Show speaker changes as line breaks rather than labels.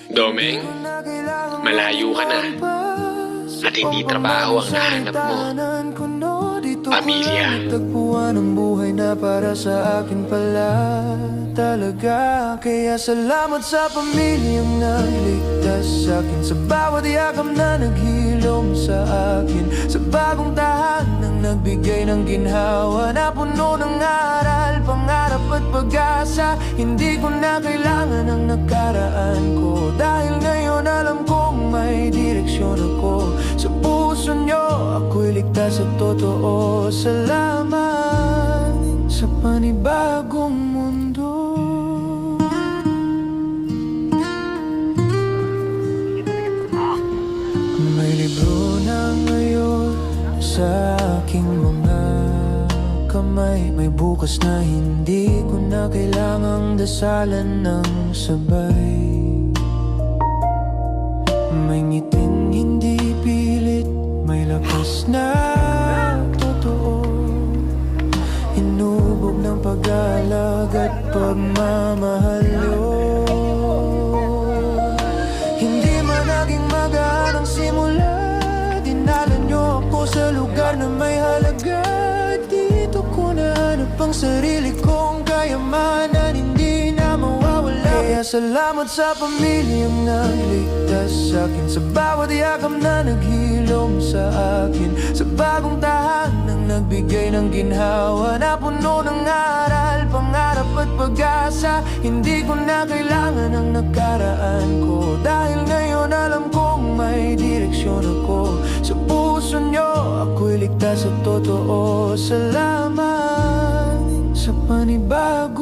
Domeng, malayo ka na. At hindi trabaho ang nahanap mo. Pamilya.
Tagpuan ang buhay na para sa akin pala talaga. Kaya salamat sa pamilyang nagligtas sa akin, sa bawat yakap na naghilom sa akin, sa bagong tahanang nagbigay ng ginhawa na puno ng aral, pangarap at pag-asa. Hindi ko na kailangan ang nakaraan ko, dahil ngayon alam kong may direksyon ako. Sa puso nyo ako'y ligtas at totoo. Salamat sa panibagong mundo. May libro na ngayon sa aking mga kamay, may bukas na hindi ko na kailangang dasalan ng sabay. May ngiting hindi pilit, may lakas na totoo, hinubog ng pag-alag at pagmamahal yun. Hindi man naging magaan ang simula, dinala nyo ako sa lugar na may halaga. Dito ko nahanap ang sarili kong kayamanan, hindi na mawawala. Kaya salamat sa pamilyang nagligtas sa akin, sa bawat yakap na naghilom sa akin, sa bagong tahanang nagbigay ng ginhawa na puno ng aral, pangarap at pag-asa. Hindi ko na kailangan ang nakaraan ko, dahil ngayon alam kong may direksyon ako. Sa puso nyo ako'y ligtas at totoo. Salamat sa panibago